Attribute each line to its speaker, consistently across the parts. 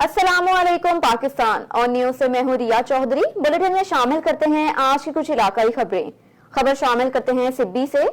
Speaker 1: अस्सलाम वालेकुम पाकिस्तान और न्यूज से मैं हूं रिया चौधरी। बुलेटिन में शामिल करते हैं आज की कुछ इलाकाई खबरें। खबर शामिल करते हैं सिब्बी से।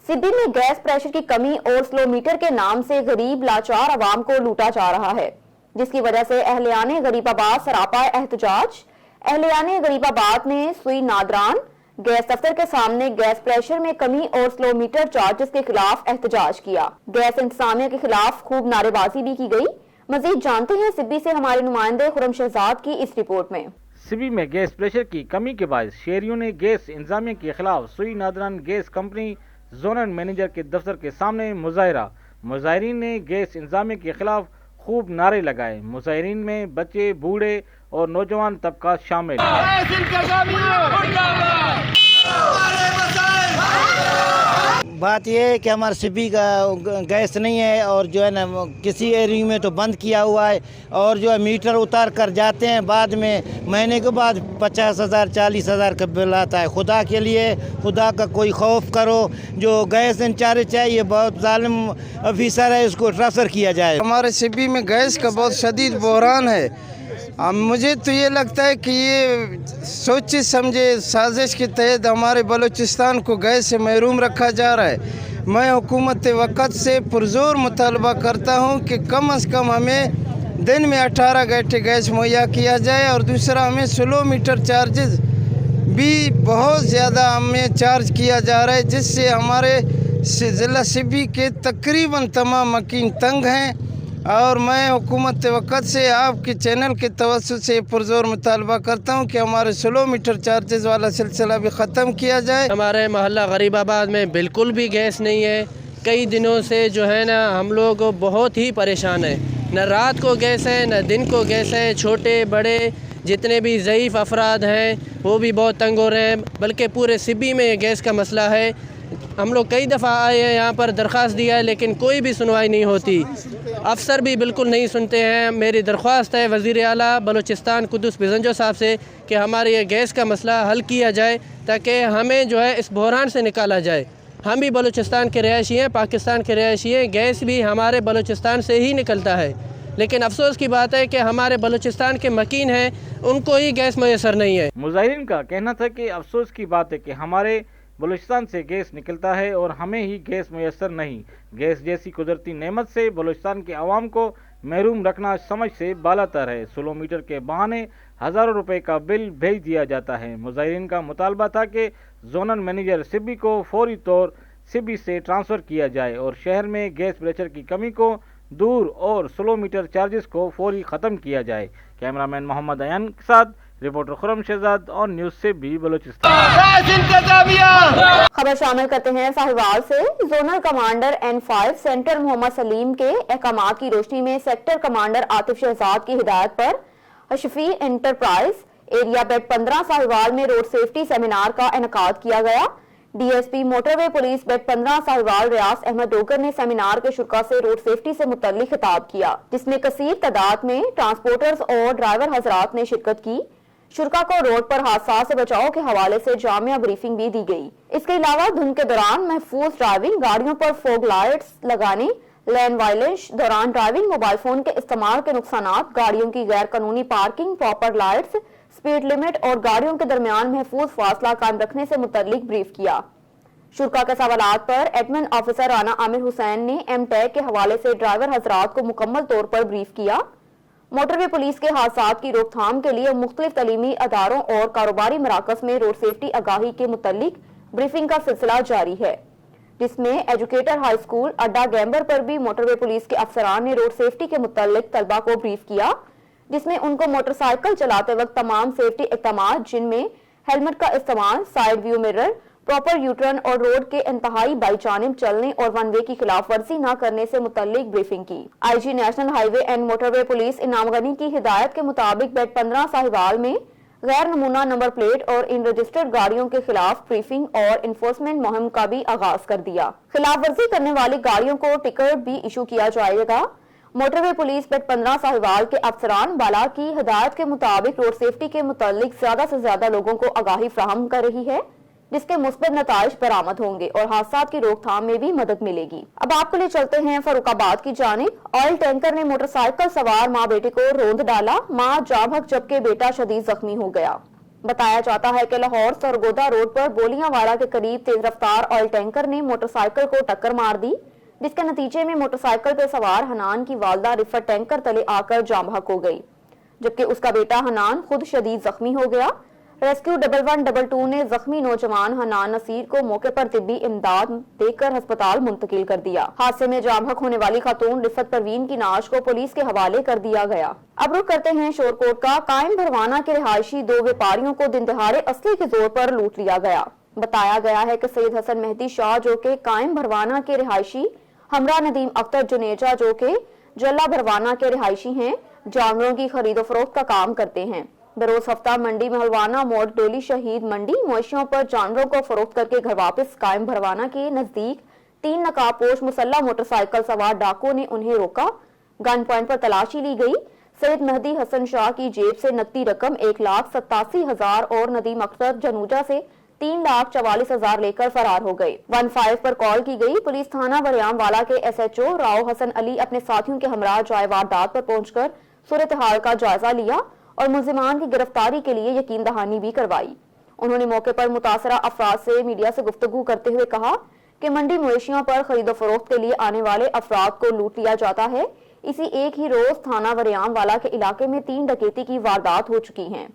Speaker 1: सिब्बी में गैस प्रेशर की कमी और स्लो मीटर के नाम से गरीब लाचार अवाम को लूटा जा रहा है, जिसकी वजह से अहलियाने गरीबाबाद सरापा एहतजाज। अहलियाने गरीबाबाद ने सुई नादरान गैस दफ्तर के सामने गैस प्रेशर में कमी और स्लो मीटर चार्जेस के खिलाफ एहतजाज किया। गैस इंतजामिया के खिलाफ खूब नारेबाजी भी की गई। मजीद जानते हैं सिब्बी से हमारे नुमाइंदे खुरम शहजाद की इस रिपोर्ट में।
Speaker 2: सिब्बी में गैस प्रेशर की कमी के बाद शहरियों ने गैस इंतजामिया के खिलाफ सुई नादरान गैस कंपनी जोनल मैनेजर के दफ्तर के सामने मुजाहरा। मुजाहरीन ने गैस इंतजामिया के खिलाफ खूब नारे लगाए। मुजाहरीन में बच्चे, बूढ़े और नौजवान तबका शामिल।
Speaker 3: बात यह है कि हमारे सिब्बी का गैस नहीं है और जो है ना किसी एरिया में तो बंद किया हुआ है और जो है मीटर उतार कर जाते हैं, बाद में महीने के बाद 50,000 40,000 का बिल आता है। खुदा के लिए, खुदा का कोई खौफ करो। जो गैस इंचार्ज चाहिए बहुत जालिम ऑफिसर है, उसको ट्रांसफ़र किया जाए।
Speaker 4: हमारे सिब्बी में गैस का बहुत शदीद बहरान है। मुझे तो ये लगता है कि ये सोचे समझे साजिश के तहत हमारे बलूचिस्तान को गैस से महरूम रखा जा रहा है। मैं हुकूमत वक़्त से पुरज़ोर मुतालबा करता हूँ कि कम अज़ कम हमें दिन में 18 घंटे गैस मुहैया किया जाए और दूसरा हमें स्लो मीटर चार्जेस भी बहुत ज़्यादा हमें चार्ज किया जा रहा है, जिससे हमारे ज़िला सिब्बी के तकरीबन तमाम मकीन तंग हैं। और मैं हुकूमत वक़्त से आपके चैनल के तवज्जुह से पुरज़ोर मुतालबा करता हूँ कि हमारे स्लो मीटर चार्जेस वाला सिलसिला भी ख़त्म किया जाए।
Speaker 5: हमारे मोहल्ला गरीबाबाद में बिल्कुल भी गैस नहीं है। कई दिनों से जो है ना हम लोग बहुत ही परेशान हैं। न रात को गैस है, न दिन को गैस है। छोटे बड़े जितने भी ज़ईफ़ अफराद हैं वो भी बहुत तंग हो रहे हैं, बल्कि पूरे सिब्बी में गैस का मसला है। हम लोग कई दफ़ा आए हैं, यहाँ पर दरख्वास्त दिया है, लेकिन कोई भी सुनवाई नहीं होती। अफसर भी बिल्कुल नहीं सुनते हैं। मेरी दरख्वास्त है वज़ीर आला बलूचिस्तान कुद्दुस बिज़ंजो साहब से कि हमारे ये गैस का मसला हल किया जाए, ताकि हमें जो है इस बहरान से निकाला जाए। हम भी बलूचिस्तान के रहायशी हैं, पाकिस्तान के रहायशी हैं। गैस भी हमारे बलूचिस्तान से ही निकलता है, लेकिन अफसोस की बात है कि हमारे बलूचिस्तान के मकीन हैं, उनको ही गैस मैसर नहीं है।
Speaker 2: मुजाहिरीन का कहना था कि अफसोस की बात है कि हमारे बलूचिस्तान से गैस निकलता है और हमें ही गैस मैसर नहीं। गैस जैसी कुदरती नेमत से बलूचिस्तान के अवाम को महरूम रखना समझ से बालातर है। स्लो मीटर के बहाने हज़ारों रुपए का बिल भेज दिया जाता है। मुजाहिरीन का मुतालबा था कि जोनल मैनेजर सिब्बी को फौरी तौर सिब्बी से ट्रांसफ़र किया जाए और शहर में गैस प्रेशर की कमी को दूर और स्लो मीटर चार्जेस को फौरी ख़त्म किया जाए। कैमरामैन मोहम्मद अयान के साथ रिपोर्टर खुरम शहजाद और न्यूज़ से भी बलूचिस्तान।
Speaker 1: खबर शामिल करते हैं साहिवाल से। Zonal commander N5 centre Mohammad Salim के अहकामात की रोशनी में सेक्टर कमांडर आतिफ शहजाद की हिदायत पर हशफी एंटरप्राइज एरिया बेड 15 साहिवाल में रोड सेफ्टी सेमिनार का इनेकाद किया गया। DSP motorway police beat 15 Sahiwal Riaz Ahmad Dogar ने सेमिनार के शुरा से रोड सेफ्टी से मुतल्लिक खिताब किया, जिसमें कसीर तादाद में ट्रांसपोर्टर्स और ड्राइवर हजरात ने शिरकत की। शुरा को रोड पर हादसा से बचाव के हवाले से जामिया ब्रीफिंग भी दी गई। इसके अलावा धुंध के दौरान महफूज ड्राइविंग, गाड़ियों पर फोग लाइट्स लगाने, लेन वायलेंस दौरान ड्राइविंग, मोबाइल फोन के इस्तेमाल के नुकसानात, गाड़ियों की गैर कानूनी parking, proper lights, speed limit और गाड़ियों के दरमियान महफूज फासला कायम रखने से मुतल्लिक ब्रीफ किया। शुरा के सवालात पर एडमिन ऑफिसर राना आमिर हुसैन ने एमटेक के हवाले से ड्राइवर हजरात को मुकम्मल तौर पर ब्रीफ किया। मोटरवे पुलिस के हादसात की रोकथाम के लिए मुख्तलिफ तलीमी अदारों और कारोबारी मराकज में रोड सेफ्टी आगाही के मुतल्लिक ब्रीफिंग का सिलसिला जारी है, जिसमें एजुकेटर हाई स्कूल अड्डा गैम्बर पर भी मोटरवे पुलिस के अफसरान ने रोड सेफ्टी के मुतल्लिक तलबा को ब्रीफ किया, जिसमें उनको मोटरसाइकिल चलाते वक्त तमाम सेफ्टी इक़दामात, जिनमें हेलमेट का इस्तेमाल, side view mirror, proper U turn और रोड के इंतहाई बाईजानिब चलने और वन वे की खिलाफ वर्जी न करने से मुतल्लिक ब्रीफिंग की। IG national highway and motorway police इनाम गनी की हिदायत के मुताबिक बेड 15 साहिवाल में गैर नमूना नंबर प्लेट और इन रजिस्टर्ड गाड़ियों के खिलाफ ब्रीफिंग और इन्फोर्समेंट मुहिम का भी आगाज कर दिया। खिलाफ वर्जी करने वाली गाड़ियों को टिकट भी इशू किया जाएगा। मोटरवे पुलिस बेड 15 साहिवाल के अफसरान बाला की हिदायत के मुताबिक रोड सेफ्टी के मुतालिक ज्यादा से ज्यादा लोगों को आगाही फ्राहम कर रही है, جس کے مثبت نتائج برآمد ہوں گے اور حادثات کی روک تھام میں بھی مدد ملے گی۔ اب آپ کو لے چلتے ہیں فاروق آباد کی جانب۔ آئل ٹینکر نے موٹر سائیکل سوار ماں بیٹے کو روند ڈالا، ماں جاں بحق جبکہ بیٹا شدید زخمی ہو گیا۔ بتایا جاتا ہے کہ لاہور سرگودا روڈ پر بولیاں والا کے قریب تیز رفتار آئل ٹینکر نے موٹر سائیکل کو ٹکر مار دی، جس کے نتیجے میں موٹر سائیکل پہ سوار حنان کی والدہ رفت ٹینکر تلے آ کر جاں بحق ہو گئی، جبکہ اس کا بیٹا حنان خود شدید زخمی ہو گیا۔ ریسکیو 1122 نے زخمی نوجوان حنان نصیر کو موقع پر طبی امداد دے کر ہسپتال منتقل کر دیا۔ حادثے میں جاں بحق ہونے والی خاتون رفت پروین کی نعش کو پولیس کے حوالے کر دیا گیا۔ اب رخ کرتے ہیں شورکوٹ کا۔ قائم بھروانہ کے رہائشی 2 ویپاریوں کو دن دہاڑے اسلحے کے زور پر لوٹ لیا گیا۔ بتایا گیا ہے کہ سید حسن مہدی شاہ جو کہ قائم بھروانہ کے رہائشی، ہمراہ ندیم اختر جنیجا جو کہ جلا بھروانہ کے رہائشی ہیں، جانوروں کی خرید و فروخت کا کام کرتے ہیں۔ بروز ہفتہ منڈی مہلوانہ موڑ ڈولی شہید منڈی مویشیوں پر جانوروں کو فروخت کر کے گھر واپس قائم بھروانہ کے نزدیک 3 نقاب پوش مسلح موٹر سائیکل سوار ڈاکو نے انہیں روکا۔ گن پوائنٹ پر تلاشی لی گئی۔ سید مہدی حسن شاہ کی جیب سے نقدی رقم 1,87,000 اور ندیم اختر جنوجا سے 3,44,000 لے کر فرار ہو گئے۔ 15 پر کال کی گئی۔ پولیس تھانہ وریام والا کے SHO راؤ حسن علی اپنے ساتھیوں کے ہمراہ جائے واردات پر پہنچ کر صورتحال کا جائزہ لیا اور ملزمان کی گرفتاری کے لیے یقین دہانی بھی کروائی۔ انہوں نے موقع پر متاثرہ افراد سے میڈیا سے گفتگو کرتے ہوئے کہا کہ منڈی مویشیوں پر خرید و فروخت کے لیے آنے والے افراد کو لوٹ لیا جاتا ہے۔ اسی ایک ہی روز تھانہ وریام والا کے علاقے میں 3 ڈکیتی کی واردات ہو چکی ہیں۔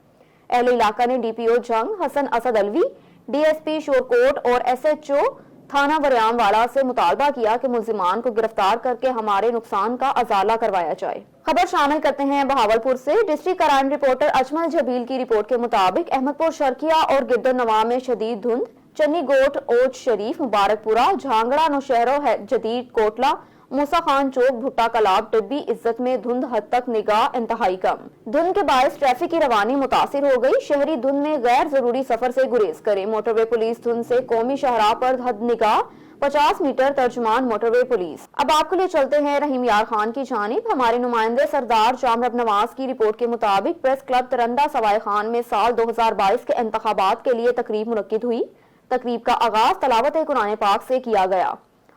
Speaker 1: اہل علاقہ نے DPO جنگ حسن اسد الوی، DSP شورکوٹ اور SHO تھانہ وریام والا سے مطالبہ کیا کہ ملزمان کو گرفتار کر کے ہمارے نقصان کا ازالہ کروایا جائے۔ خبر شامل کرتے ہیں بہاولپور سے۔ ڈسٹرکٹ کرائم رپورٹر اجمل جبیل کی رپورٹ کے مطابق احمد پور شرکیہ اور گردنواں میں شدید دھند، چنی گوٹ، اوچ شریف، مبارک پورہ، جھانگڑا، نوشہرو، جدید کوٹلہ، موسیٰ خان چوک، بھٹا کلاب، ٹبی، عزت میں دھند حد تک نگاہ انتہائی کم۔ دھند کے باعث ٹریفک کی روانی متاثر ہو گئی۔ شہری دھند میں غیر ضروری سفر سے گریز کریں۔ موٹر وے پولیس دھند سے قومی شاہراہ پر حد نگاہ 50 میٹر، ترجمان موٹر وے پولیس۔ اب آپ کے لیے چلتے ہیں رحیم یار خان کی جانب۔ ہمارے نمائندے سردار جامرب نواز کی رپورٹ کے مطابق پریس کلب ترندہ سوائے خان میں سال 2022 کے انتخابات کے لیے تقریب منعقد ہوئی۔ تقریب کا آغاز تلاوت قرآن پاک سے کیا گیا۔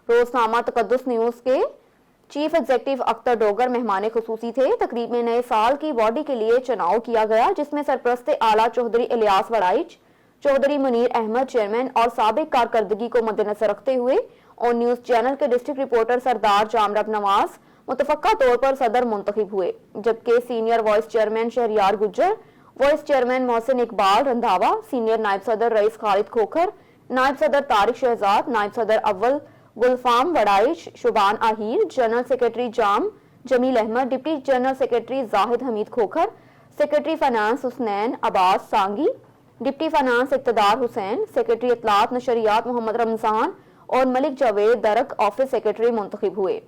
Speaker 1: روزنامہ تقدس نیوز کے چیف ایگزیکٹو اختر ڈوگر مہمان خصوصی تھے۔ تقریب میں نئے سال کی باڈی کے لیے چناؤ کیا گیا، جس میں سرپرست اعلیٰ چوہدری الیاس وڑائچ، چوہدری منیر احمد چیئرمین اور سابق کارکردگی کو مد نظر رکھتے ہوئے اور نیوز چینل کے ڈسٹرکٹ رپورٹر سردار جامرب نواز متفقہ طور پر صدر منتخب ہوئے، جبکہ سینئر وائس چیئرمین شہریار گجر، وائس چیئرمین محسن اقبال رندھاوا، سینئر نائب صدر رئیس خالد کھوکھر، نائب صدر طارق شہزاد، نائب صدر اول گلفام وڑائچ، شبان آہیر، جنرل سیکرٹری جام جمیل احمد، ڈپٹی جنرل سیکرٹری زاہد حمید کھوکھر، سیکرٹری فائنانس حسنین عباس سانگی، ڈپٹی فائنانس اقتدار حسین، سیکرٹری اطلاعات نشریات محمد رمضان اور ملک جاوید درک آفس سیکرٹری منتخب ہوئے۔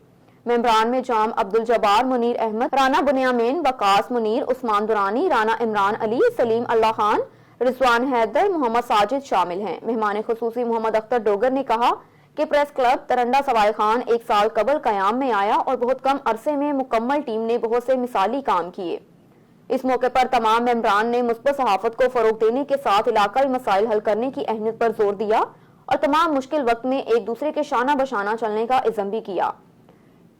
Speaker 1: ممبران میں جام عبدالجبار، منیر احمد، رانا بنیامین، وقاص منیر، عثمان درانی، رانا عمران علی، سلیم اللہ خان، رضوان حیدر، محمد ساجد شامل ہیں۔ مہمان خصوصی محمد اختر ڈوگر نے کہا کہ پریس کلب ترندہ سوائے خان 1 سال قبل قیام میں آیا اور بہت کم عرصے میں مکمل ٹیم نے بہت سے مثالی کام کیے۔ اس موقع پر تمام ممبران نے مثبت صحافت کو فروغ دینے کے ساتھ علاقائی مسائل حل کرنے کی اہمیت پر زور دیا اور تمام مشکل وقت میں ایک دوسرے کے شانہ بشانہ چلنے کا عزم بھی کیا۔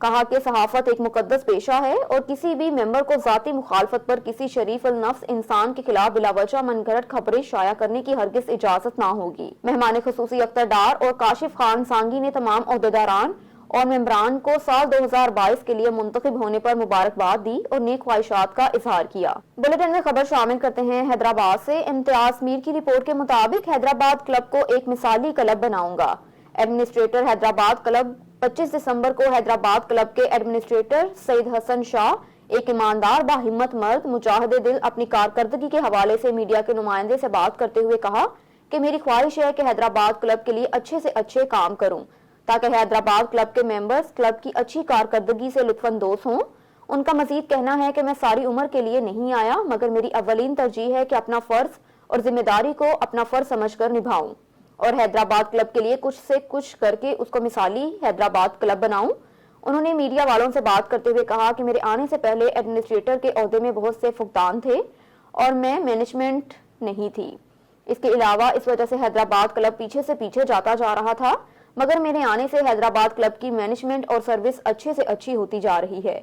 Speaker 1: کہا کہ صحافت ایک مقدس پیشہ ہے اور کسی بھی ممبر کو ذاتی مخالفت پر کسی شریف النفس انسان کے خلاف بلا وجہ من گھڑت خبریں شائع کرنے کی ہرگز اجازت نہ ہوگی۔ مہمان خصوصی اختر ڈار اور کاشف خان سانگی نے تمام عہدیداران اور ممبران کو سال 2022 کے لیے منتخب ہونے پر مبارکباد دی اور نیک خواہشات کا اظہار کیا۔ بلیٹن میں خبر شامل کرتے ہیں حیدرآباد سے۔ امتیاز میر کی رپورٹ کے مطابق حیدرآباد کلب کو ایک مثالی کلب بناؤں گا۔ ایڈمنسٹریٹر حیدرآباد کلب 25 دسمبر کو حیدرآباد کلب کے ایڈمنسٹریٹر سید حسن شاہ، ایک ایماندار باہمت مرد مجاہد دل، اپنی کارکردگی کے حوالے سے میڈیا کے نمائندے سے بات کرتے ہوئے کہا کہ میری خواہش ہے کہ حیدرآباد کلب کے لیے اچھے سے اچھے کام کروں تاکہ حیدرآباد کلب کے ممبرز کلب کی اچھی کارکردگی سے لطف اندوز ہوں۔ ان کا مزید کہنا ہے کہ میں ساری عمر کے لیے نہیں آیا، مگر میری اولین ترجیح ہے کہ اپنا فرض اور ذمہ داری کو اپنا فرض سمجھ کر نبھاؤں اور حیدرآباد کلب کے لیے کچھ سے کچھ کر کے اس کو مثالی حیدرآباد کلب بناؤں۔ انہوں نے میڈیا والوں سے بات کرتے ہوئے کہا کہ میرے آنے سے پہلے ایڈمنسٹریٹر کے عہدے میں بہت سے فقدان تھے اور میں مینجمنٹ نہیں تھی۔ اس کے علاوہ اس وجہ سے حیدرآباد کلب پیچھے سے پیچھے جاتا جا رہا تھا، مگر میرے آنے سے حیدرآباد کلب کی مینجمنٹ اور سروس اچھے سے اچھی ہوتی جا رہی ہے۔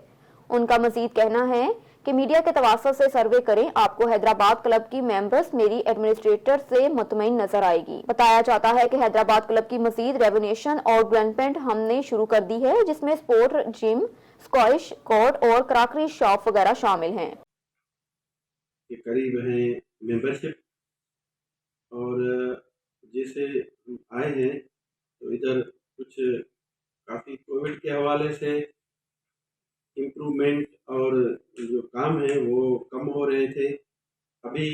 Speaker 1: ان کا مزید کہنا ہے کہ میڈیا کے توسط سے سروے کریں، آپ کو حیدرآباد کلب کی ممبرز میری ایڈمنسٹریٹر سے مطمئن نظر آئے گی۔ بتایا جاتا ہے کہ حیدرآباد کلب کی مزید ریونیشن اور ڈیولپمنٹ ہم نے شروع کر دی ہے، جس میں سپورٹ جم، اسکواش کورٹ اور کراکری شاپ وغیرہ شامل ہیں۔
Speaker 6: کے قریب ہیں ممبرشپ، اور جیسے آئے ہیں تو ادھر کچھ کافی کووڈ کے حوالے سے امپرومنٹ اور جو کام ہیں وہ کم ہو رہے تھے۔ ابھی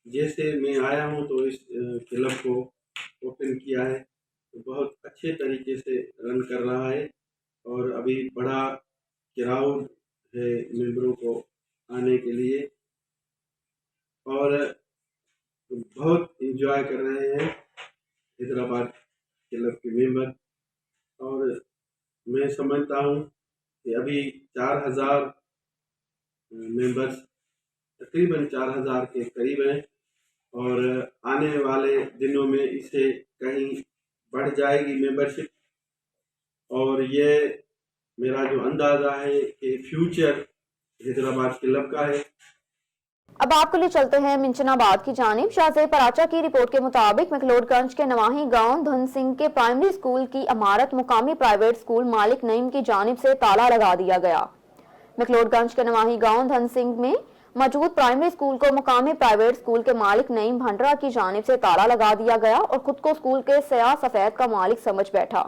Speaker 6: جیسے میں آیا ہوں تو اس کلب کو اوپن کیا ہے، تو بہت اچھے طریقے سے رن کر رہا ہے، اور ابھی بڑا کراؤڈ ہے ممبروں کو آنے کے لیے، اور بہت انجوائے کر رہے ہیں حیدرآباد کلب کے ممبر۔ اور میں سمجھتا ہوں کہ ابھی 4000 ممبرس، تقریباً 4000 کے قریب ہیں، اور آنے والے دنوں میں اسے کہیں بڑھ جائے گی ممبرشپ، اور یہ میرا جو اندازہ ہے کہ فیوچر حیدرآباد کلب کا ہے۔
Speaker 1: اب آپ کے لیے چلتے ہیں منچن آباد کی جانب۔ شاہزیب پراچا کی رپورٹ کے مطابق مکلوڈ گنج کے نواحی گاؤں دھن سنگھ کے پرائمری اسکول کی عمارت مقامی پرائیویٹ اسکول مالک نعیم کی جانب سے تالا لگا دیا گیا۔ مکلوڈ گنج کے نواحی گاؤں دھن سنگھ میں موجود پرائمری اسکول کو مقامی پرائیویٹ اسکول کے مالک نعیم بھنڈرا کی جانب سے تالا لگا دیا گیا اور خود کو اسکول کے سیاہ سفید کا مالک سمجھ بیٹھا۔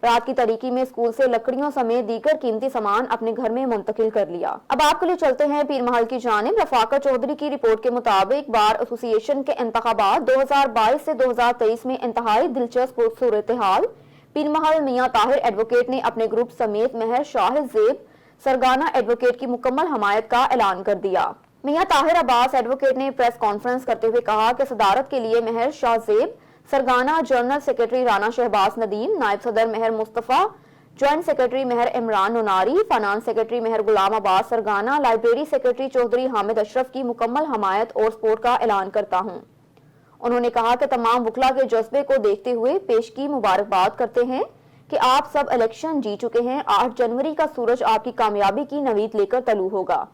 Speaker 1: رات کی تاریکی میں اسکول سے لکڑیوں سمیت دیگر قیمتی سامان اپنے گھر میں منتقل کر لیا۔ اب آپ کے لیے چلتے ہیں پیر محل کی جانب۔ رفاقت چودھری کی رپورٹ کے مطابق بار ایسوسی ایشن کے انتخابات 2022 سے 2023 میں انتہائی دلچسپ صورتحال۔ پیر محل میاں طاہر ایڈوکیٹ نے اپنے گروپ سمیت مہر شاہد زیب سرگانہ ایڈوکیٹ کی مکمل حمایت کا اعلان کر دیا۔ میاں طاہر عباس ایڈوکیٹ نے پریس کانفرنس کرتے ہوئے کہا کہ صدارت کے لیے مہر شاہ زیب سرگانہ، جنرل سیکرٹری رانا شہباز ندیم، نائب صدر مہر مصطفیٰ، جوائنٹ سیکرٹری مہر عمران نوناری، فائنانس سیکرٹری مہر غلام عباس سرگانہ، لائبریری سیکرٹری چودھری حامد اشرف کی مکمل حمایت اور سپورٹ کا اعلان کرتا ہوں۔ انہوں نے کہا کہ تمام وکلا کے جذبے کو دیکھتے ہوئے پیش کی مبارکباد کرتے ہیں کہ آپ سب الیکشن جی چکے ہیں۔ 8 جنوری کا سورج آپ کی کامیابی کی نوید لے کر طلوع ہوگا۔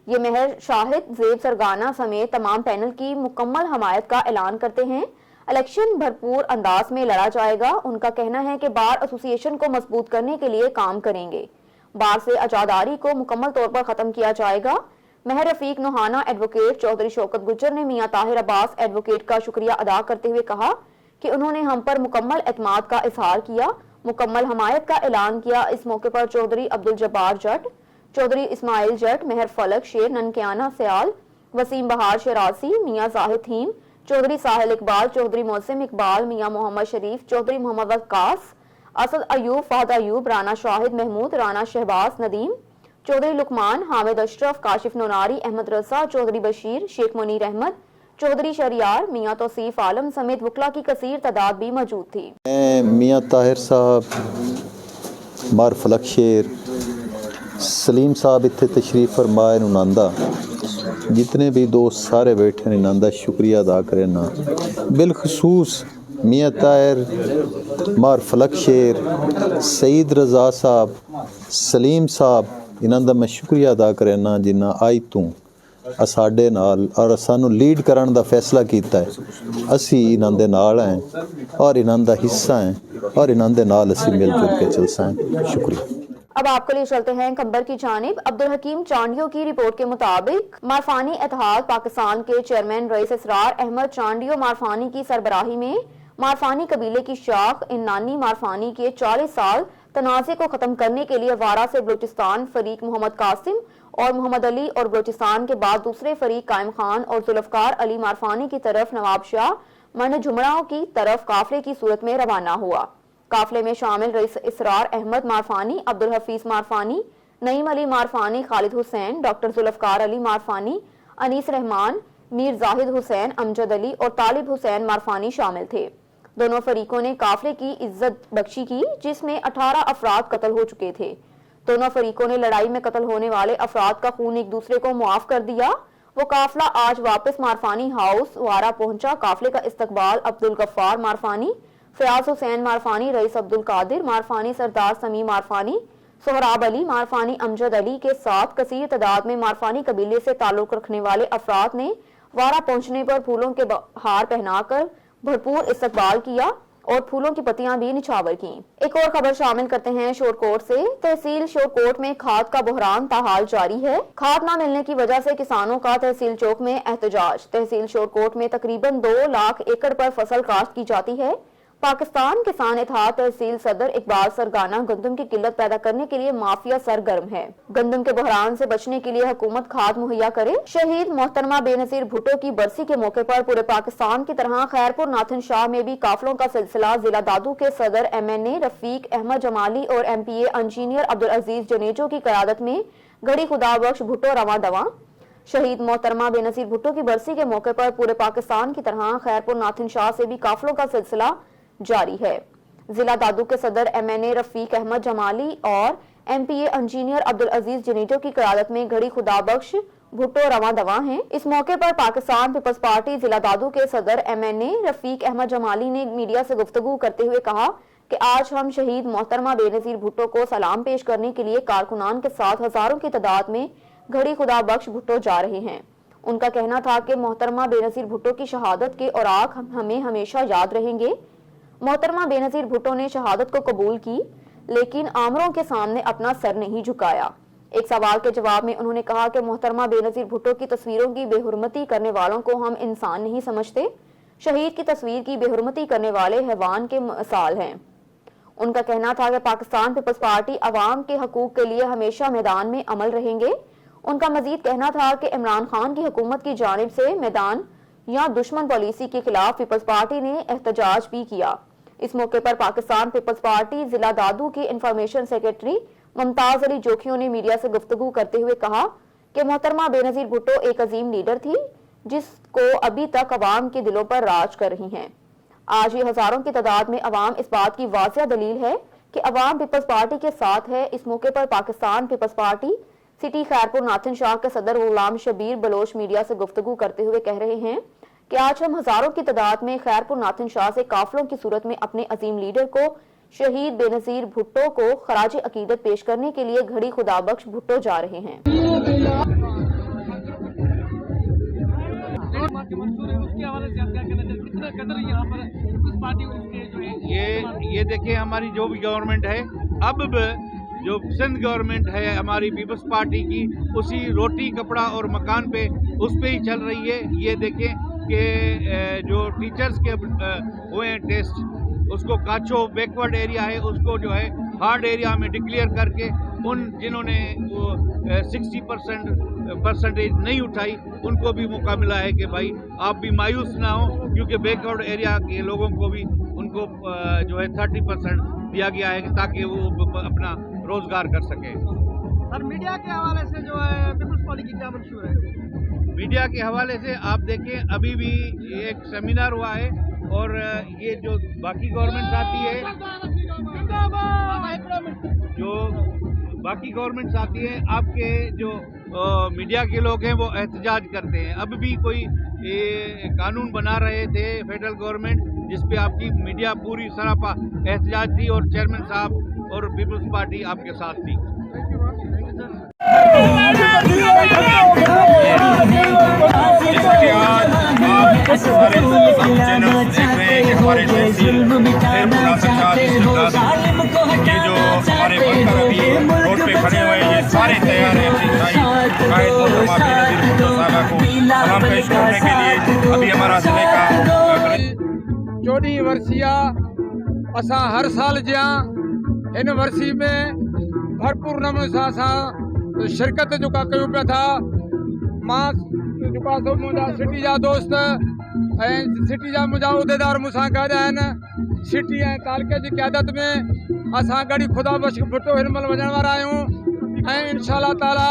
Speaker 1: یہ مہر شاہد زیب سرگانہ سمیت تمام پینل کی مکمل حمایت کا اعلان کرتے ہیں۔ الیکشن بھرپور انداز میں لڑا جائے گا۔ ان کا کہنا ہے کہ بار ایسوسی ایشن کو مضبوط کرنے کے لیے کام کریں گے۔ بار سے عزاداری کو مکمل طور پر ختم کیا جائے گا۔ مہر رفیق نوحانہ ایڈوکیٹ چودھری شوکت گجر نے میاں طاہر عباس ایڈوکیٹ کا شکریہ ادا کرتے ہوئے کہا کہ انہوں نے ہم پر مکمل اعتماد کا اظہار کیا، مکمل حمایت کا اعلان کیا۔ اس موقع پر چودھری عبدالجبار جٹ، چودھری اسماعیل جٹ، مہر فلک شیر ننکیانہ سیال، وسیم بہار شرازی، میاں زاہد تھیم، چودھری ساحل اقبال، چودھری موسم اقبال، میاں محمد شریف، چودھری محمد وقاص، اسد ایوب، فہد ایوب، رانا شاہد محمود، رانا شہباز ندیم، چودھری لقمان، حامد اشرف، کاشف نوناری، احمد رضا، چودھری بشیر، شیخ منیر احمد، چودھری شہریار، میاں توصیف عالم سمیت وکلا کی کثیر تعداد بھی موجود تھی۔
Speaker 7: میاں طاہر صاحب، مار فلک شیر، سلیم صاحب اتنے تشریف فرمائے نناندا، جتنے بھی دوست سارے بیٹھے نناندا شکریہ ادا کرنا، بالخصوص میاں طاہر، مار فلک شیر، سعید رضا صاحب، سلیم صاحب، انہاں دا میں شکریہ ادا کرنا جنہاں آئی تو ساڈے نال اور سانو لیڈ کرن دا فیصلہ کیتا ہے۔ اسی انہاں دے نال ہیں اور انہاں دا حصہ ہیں اور انہاں دے نال اسی مل جل کے چلساں ہیں۔ شکریہ۔
Speaker 1: اب آپ کے لیے چلتے ہیں کمبر کی جانب۔ عبدالحکیم چانڈیو کی رپورٹ کے مطابق مارفانی اتحاد پاکستان کے چیئرمین رئیس اسرار احمد چانڈیو مارفانی کی سربراہی میں مارفانی قبیلے کی شاخ انانی مارفانی کے 40 سال تنازع کو ختم کرنے کے لیے وارا سے بلوچستان فریق محمد قاسم اور محمد علی اور بلوچستان کے بعد دوسرے فریق قائم خان اور ذوالفقار علی مارفانی کی طرف نواب شاہ من جھمڑاؤں کی طرف قافلے کی صورت میں روانہ ہوا۔ قافلے میں شامل رئیس اسرار احمد مارفانی، عبدالحفیظ مارفانی، نعیم علی مارفانی، خالد حسین، ڈاکٹر ذوالفقار علی مارفانی، انیس رحمان، میر زاہد حسین، امجد علی اور طالب حسین مارفانی شامل تھے۔ دونوں فریقوں نے قافلے کی عزت بخشی کی جس میں 18 افراد قتل ہو چکے تھے۔ دونوں فریقوں نے لڑائی میں قتل ہونے والے افراد کا خون ایک دوسرے کو معاف کر دیا वो काफिला आज वापस मारफानी हाउस वारा पहुंचा। काफिले का इस्तकबाल अब्दुल गफ्फार मारफानी, फयाज हुसैन मारफानी, रईस अब्दुल कादिर मारफानी, सरदार समी मारफानी, सोहराब अली मारफानी, अमजद अली के साथ कसीर तादाद में मारफानी कबीले से ताल्लुक रखने वाले अफराद ने वारा पहुंचने पर फूलों के हार पहनाकर भरपूर इस्तकबाल किया और फूलों की पत्तियां भी निछावर की। एक और खबर शामिल करते हैं शोरकोट से। तहसील शोरकोट में खाद का बहरान ताहाल जारी है। खाद न मिलने की वजह से किसानों का तहसील चौक में एहतजाज। तहसील शोरकोट में तकरीबन 2 लाख एकड़ पर फसल काश्त की जाती है। पाकिस्तान किसान इत्तेहाद तहसील सदर इकबाल सरगाना गंदम की किल्लत पैदा करने के लिए माफिया सरगर्म है। गंदम के बहरान से बचने के लिए हुकूमत खाद मुहैया करे। शहीद मोहतरमा बेनजीर भुट्टो की बरसी के मौके पर पूरे पाकिस्तान की तरह खैरपुर नाथन शाह में भी काफिलों का सिलसिला। जिला दादू के सदर MNA रफीक अहमद जमाली और MPA इंजीनियर अब्दुल अजीज जनेजो की क़यादत में घड़ी खुदा बख्श भुट्टो रवां दवा। शहीद मोहतरमा बेनजीर भुट्टो की बरसी के मौके पर पूरे पाकिस्तान की तरह खैरपुर नाथन शाह से भी काफिलों का सिलसिला जारी है। जिला दादू के सदर MNA रफीक अहमद जमाली और MPA इंजीनियर अब्दुल अजीज जनेजो की क़यादत में घड़ी खुदा बख्श भुट्टो रवां दवा हैं। इस मौके पर पाकिस्तान पीपल्स पार्टी जिला दादू के सदर MNA रफीक अहमद जमाली ने मीडिया से गुफ्तगू करते हुए कहा कि आज हम शहीद मोहतरमा बेनजीर भुट्टो को सलाम पेश करने के लिए कारकुनान के साथ हजारों की तादाद में घड़ी खुदा बख्श भुट्टो जा रहे हैं। उनका कहना था कि मोहतरमा बेनजीर भुट्टो की शहादत के औराक हमें हमेशा याद रहेंगे। मोहतरमा बेनजीर भुट्टो ने शहादत को कबूल की लेकिन आमरों के सामने अपना सर नहीं झुकाया। एक सवाल के जवाब में उन्होंने कहा कि मोहतरमा बेनजीर भुट्टो की तस्वीरों की बेहुरमती करने वालों को हम इंसान नहीं समझते। शहीद की तस्वीर की बेहुरमती करने वाले हैवान के मिसाल हैं। उनका कहना था कि पाकिस्तान पीपल्स पार्टी अवाम के हकूक के लिए हमेशा मैदान में अमल रहेंगे। उनका मजीद कहना था कि इमरान खान की हुकूमत की जानिब से मैदान या दुश्मन पॉलिसी के खिलाफ पीपल्स पार्टी ने एहतजाज भी किया। इस मौके पर पाकिस्तान पीपल्स पार्टी जिला दादू की इंफॉर्मेशन सेक्रेटरी मुमताज अली जोखियों ने मीडिया से गुफ्तगू करते हुए कहा कि मोहतरमा बेनजीर भुट्टो एक अजीम लीडर थी जिसको अभी तक अवाम के दिलों पर राज कर रही हैं। आज भी हजारों की तादाद में अवाम इस बात की वाज़िया दलील है कि अवाम पीपल्स पार्टी के साथ है। इस मौके पर पाकिस्तान पीपल्स पार्टी सिटी खैरपुर नाथन शाह के सदर गुलाम शबीर बलोच मीडिया से गुफ्तगू करते हुए कह रहे हैं कि आज हम हजारों की तादाद में खैरपुर नाथन शाह से काफिलों की सूरत में अपने अजीम लीडर को शहीद बेनजीर भुट्टो को खराज अकीदत पेश करने के लिए घड़ी खुदा बख्श भुट्टो जा रहे हैं।
Speaker 8: ये देखिए हमारी जो भी गवर्नमेंट है अब जो सिंध गवर्नमेंट है हमारी पीपल्स पार्टी की उसी रोटी कपड़ा और मकान पे उस पे ही चल रही है। ये देखें कि जो टीचर्स के हुए हैं टेस्ट उसको काचो बैकवर्ड एरिया है उसको जो है हार्ड एरिया में डिक्लेयर करके उन जिन्होंने वो 60% नहीं उठाई उनको भी मौका मिला है कि भाई आप भी मायूस ना हो क्योंकि बैकवर्ड एरिया के लोगों को भी उनको जो है 30% दिया गया है ताकि वो अपना रोजगार कर सके।
Speaker 9: सर मीडिया के हवाले से जो है पीपल्स पार्टी की क्या मंशूर है?
Speaker 8: मीडिया के हवाले से आप देखें अभी भी एक सेमिनार हुआ है और ये जो बाकी गवर्नमेंट्स आती है जो बाकी गवर्नमेंट्स आती है आपके जो मीडिया के लोग हैं वो एहतजाज करते हैं। अब भी कोई कानून बना रहे थे फेडरल गवर्नमेंट जिस पे आपकी मीडिया पूरी सरापा एहतजाज थी और चेयरमैन साहब और पीपल्स पार्टी आपके साथ थी।
Speaker 10: हमारे तहसील ये जो हमारे वर्कर अभी रोड पे खड़े हुए हैं ये सारे तैयार हैं को सलाम पेश करने के लिए। अभी हमारा जिले का
Speaker 9: 14 वर्षिया असा हर साल जहाँ इन वर्षी में भरपूर नमूने सां असां शिरकत जो कयूं पिया था। मां जेका सो मुंहिंजा सिटी जा दोस्त ऐं सिटी जा मुंहिंजा उहिदेदार मूंसां गॾु आहिनि। सिटी ऐं तालुके जी क़यादत में असां घड़ी खुदा बख्श भुट्टो हिन महिल वञण वारा आहियूं ऐं इंशाअल्लाह ताला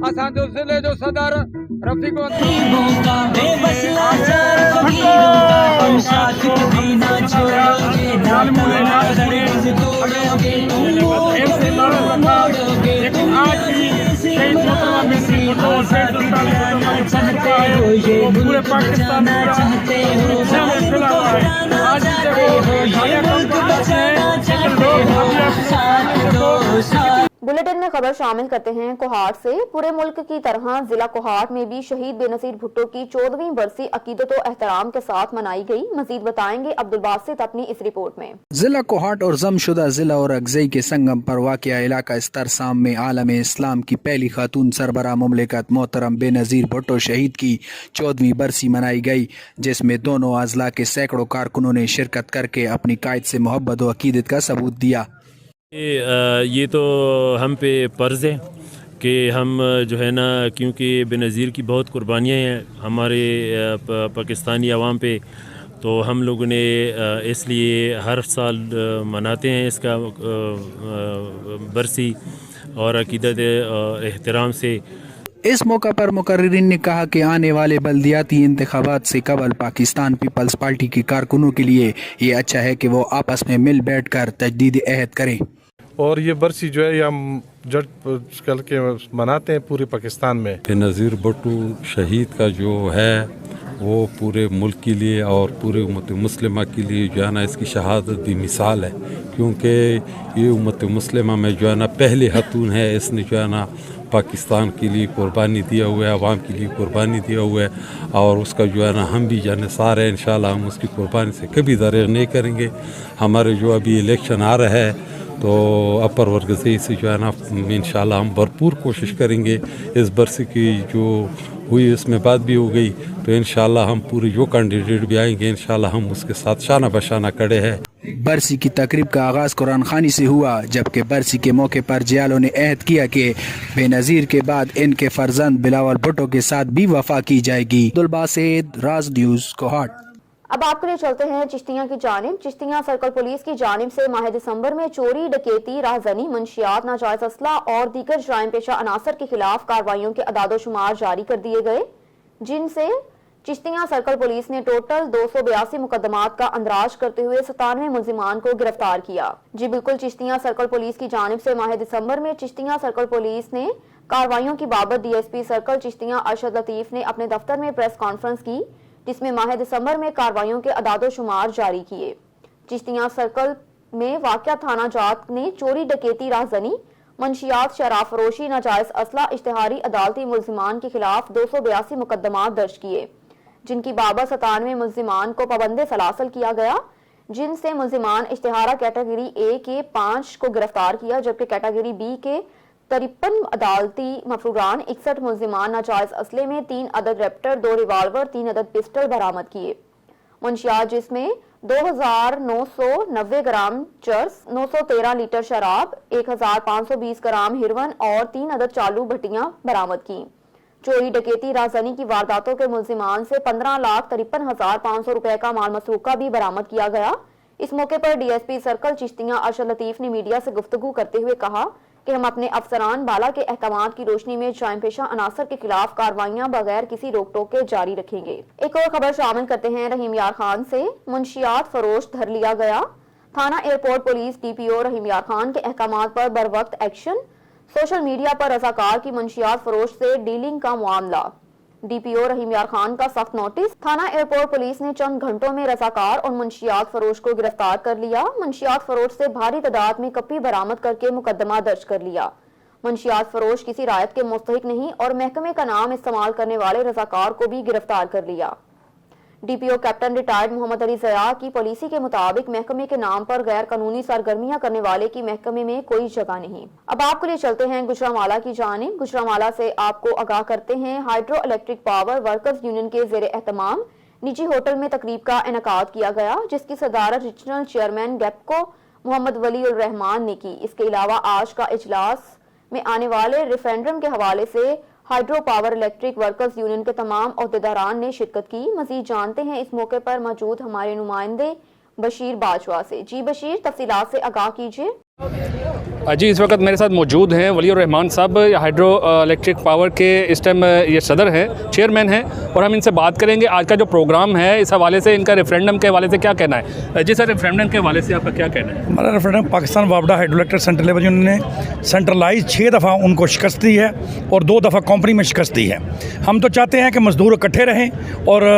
Speaker 9: असांजो ज़िले जो सदर रफ़ीक
Speaker 10: वो पूरे पाकिस्तान दुनिया में फैला हुआ है। आज देखो गाड़ियाँ कम चलाते हैं लेकिन लोग
Speaker 1: बुलेटिन में खबर शामिल करते हैं कोहाट से। पूरे मुल्क की तरह जिला कोहाट में भी शहीद बेनजीर भुट्टो की 14वीं बरसी अकीदत और एहतराम के साथ मनाई गई। मजीद बताएंगे अब्दुल बासित अपनी इस रिपोर्ट में।
Speaker 11: जिला कोहाट और जमशुदा जिला और अगजई के संगम पर वाक़िया इलाका इस्तरसाम में आलम इस्लाम की पहली खातून सरबराह मुमलिकत मोहतरम बेनजीर भुट्टो शहीद की 14वीं बरसी मनाई गई, जिसमें दोनों अजला के सैकड़ों कारकुनों ने शिरकत करके अपनी कायद से मोहब्बत और अकीदत का सबूत दिया।
Speaker 12: ये तो हम पे फ़र्ज़ है कि हम जो है ना, क्योंकि बेनज़ीर की बहुत कुर्बानियाँ हैं हमारे पाकिस्तानी अवाम पे, तो हम लोगों ने इसलिए हर साल मनाते हैं इसका बरसी और अकीदत एहतराम से।
Speaker 11: इस मौका पर मुकर्रिरीन ने कहा कि आने वाले बल्दियाती इंतखाबात से कबल पाकिस्तान पीपल्स पार्टी के कारकुनों के लिए ये अच्छा है कि वो आपस में मिल बैठ कर तजदीद अहद करें।
Speaker 13: और ये बरसी जो है हम जट कल के मनाते हैं पूरे पाकिस्तान में।
Speaker 14: बेनज़ीर भुट्टो शहीद का जो है वो पूरे मुल्क के लिए और पूरे उम्मत मुस्लिमा के लिए जो है ना इसकी शहादत भी मिसाल है, क्योंकि ये उम्मत मुस्लिमा में जो है ना पहले खतून है, इसने जो है ना पाकिस्तान के लिए कुर्बानी दिया हुआ है, अवाम के लिए कुर्बानी दिया हुआ है, और उसका जो है ना हम भी जानसार हैं। इंशाल्लाह हम उसकी कुर्बानी से कभी दरेग नहीं करेंगे। हमारे जो अभी इलेक्शन आ रहा है तो अपर वर्ग से जो है ना इंशाल्लाह हम भरपूर कोशिश करेंगे। इस बरसी की जो हुई इसमें बात भी हो गई, तो इंशाल्लाह हम पूरे जो कैंडिडेट भी आएंगे इंशाल्लाह हम उसके साथ शाना बशाना खड़े हैं।
Speaker 11: बरसी की तकरीब का आगाज़ कुरान खानी से हुआ, जबकि बरसी के मौके पर जियालों ने अहद किया कि बेनज़ीर के बाद इनके फर्जंद बिलावल भुट्टो के साथ भी वफा की जाएगी। अब्दुल बासित, राज न्यूज़, कोहाट।
Speaker 1: अब आपके लिए चलते हैं चिश्तियां की जानिब। चिश्तियां सर्कल पुलिस की जानिब से माह दिसंबर में चोरी, डकैती, राहजनी, मंशियात, नाजायज असला और दीगर जराइम पेशा अनासर के खिलाफ कार्रवाइयों के अदादोशुमार जारी कर दिए गए, जिनसे चिश्तियां सर्कल पुलिस ने टोटल 282 मुकदमात का अंदराज करते हुए 97 मुलजिमान को गिरफ्तार किया। जी बिल्कुल, चिश्तियां सर्कल पुलिस की जानिब से माह दिसंबर में चिश्तियां सर्कल पुलिस ने कार्रवाइयों की बाबत डीएसपी सर्कल चिश्तियां अरशद लतीफ ने अपने दफ्तर में प्रेस कॉन्फ्रेंस की, जिसमें माह दिसंबर में कार्रवाइयों के अदादोशुमार जारी किए। चिश्तियां सर्कल में वाक़या थाना जात ने चोरी, डकैती, राहजनी, मंशियात, शराब फरोशी, नाजायज असला, इश्तिहारी अदालती मुलजिमान के खिलाफ 282 मुकदमात दर्ज किए, जिनकी बाबत 97 मुलजिमान को पाबंदे सलासल किया गया, जिनसे मुलजिमान इश्तिहारा कैटेगरी ए के 5 को गिरफ्तार किया, जबकि कैटेगरी बी के 53 अदालती मफरूरान, 61 मुलजिमान नाजायज असले में 3 अदद रैप्टर, 2 रिवाल्वर, 3 अदद पिस्टल बरामद किए। मुंशियात जिसमें 2990 ग्राम चर्स, 913 लीटर शराब, 1520 ग्राम हिरवन और 3 अदद चालू भट्टियां बरामद की। चोरी, डकैती, राहजनी की वारदातों के मुलजिमान से 15,53,500 रुपए का माल मसरूका भी बरामद किया गया। इस मौके पर डीएसपी सर्कल चिश्तियां अरशद लतीफ ने मीडिया से गुफ्तगू करते हुए कहा कि हम अपने अफसरान बाला के अहकामात की रोशनी में जराइम पेशा अनासर के खिलाफ कार्रवाइयां बगैर किसी रोक टोक के जारी रखेंगे। एक और खबर शामिल करते हैं रहीम यार खान से। मुंशियात फरोश धर लिया गया। थाना एयरपोर्ट पुलिस डीपीओ रहीम यार खान के अहकामात पर बरवक्त एक्शन। सोशल मीडिया पर रजाकार की मुंशियात फरोश से डीलिंग का मामला। डीपीओ रहीम यार खान का सख्त नोटिस। थाना एयरपोर्ट पुलिस ने चंद घंटों में रजाकार और मुंशियात फरोश को गिरफ्तार कर लिया। मुंशियात फरोश से भारी तादाद में कप्पी बरामद करके मुकदमा दर्ज कर लिया। मुंशियात फरोश किसी रायत के मुस्तहिक नहीं और महकमे का नाम इस्तेमाल करने वाले रजाकार को भी गिरफ्तार कर लिया। DPO captain retired Mohammad Ali Zia की पॉलिसी के मुताबिक महकमे के नाम पर गैर कानूनी सरगर्मियां करने वाले की महकमे में कोई जगह नहीं। अब आपके लिए चलते हैं गुजरांवाला की जानिब। गुजरांवाला से आपको आगाह करते हैं hydro electric power workers union के ज़ेरे एहतमाम निजी होटल में तकरीब का इनेकाद किया गया, जिसकी सदारत रीजनल चेयरमैन गैपको मोहम्मद वली उर रहमान ने की। इसके अलावा आज का इजलास में आने वाले रेफरेंडम के हवाले से hydro power electric workers union के तमाम अहदेदारान ने शिरकत की। मजीद जानते हैं इस मौके पर मौजूद हमारे नुमाइंदे बशीर बाजवा से। जी बशीर, तफसीलात से आगाह कीजिए।
Speaker 15: जी, इस वक्त मेरे साथ मौजूद हैं वली रहमान साहब, हाइड्रो इलेक्ट्रिक पावर के इस टाइम ये सदर हैं, चेयरमैन हैं, और हम इनसे बात करेंगे आज का जो प्रोग्राम है इस हवाले से, इनका रेफरेंडम के हवाले से क्या कहना है। जी सर, रेफरेंडम के हवाले से आपका क्या कहना है?
Speaker 16: हमारा रेफरेंडम पाकिस्तान वापडा hydro electric centre level union ने सेंट्रलाइज 6 दफ़ा उनको शिकस्त दी है और 2 दफ़ा कंपनी में शिकस्त दी है। हम तो चाहते हैं कि मज़दूर इकट्ठे रहें और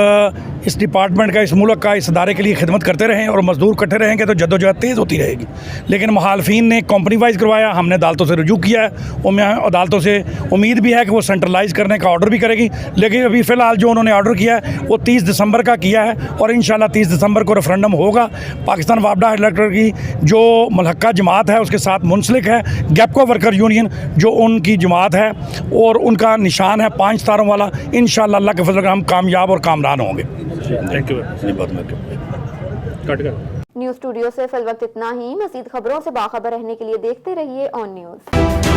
Speaker 16: इस डिपार्टमेंट का, इस मुल्क का, इस इदारे के लिए खिदमत करते रहें, और मज़दूर इकट्ठे रहेंगे तो जद्दोजहद तेज़ होती रहेगी। लेकिन मुखालफिन ने कंपनी वाइज करवाया, हमने अदालतों से रुजू किया है, और मैं अदालतों से उम्मीद भी है कि वो सेंट्रलाइज करने का ऑर्डर भी करेगी। लेकिन अभी फ़िलहाल जो उन्होंने ऑर्डर किया है वो 30 दिसंबर का किया है, और इंशाल्लाह 30 दिसंबर को रेफरेंडम होगा। पाकिस्तान वापडा इलेक्ट्रिक की जो मुल्हक्का जमात है उसके साथ मुंसलिक है गैपको वर्कर यूनियन, जो उनकी जमात है, और उनका निशान है 5 सितारों वाला। इंशाल्लाह अल्लाह के फजल से हम कामयाब और कामरान होंगे।
Speaker 15: Thank you.
Speaker 1: न्यूज़ स्टूडियो से फिल वक्त इतना ही। मज़ीद खबरों से बाखबर रहने के लिए देखते रहिए ऑन न्यूज़।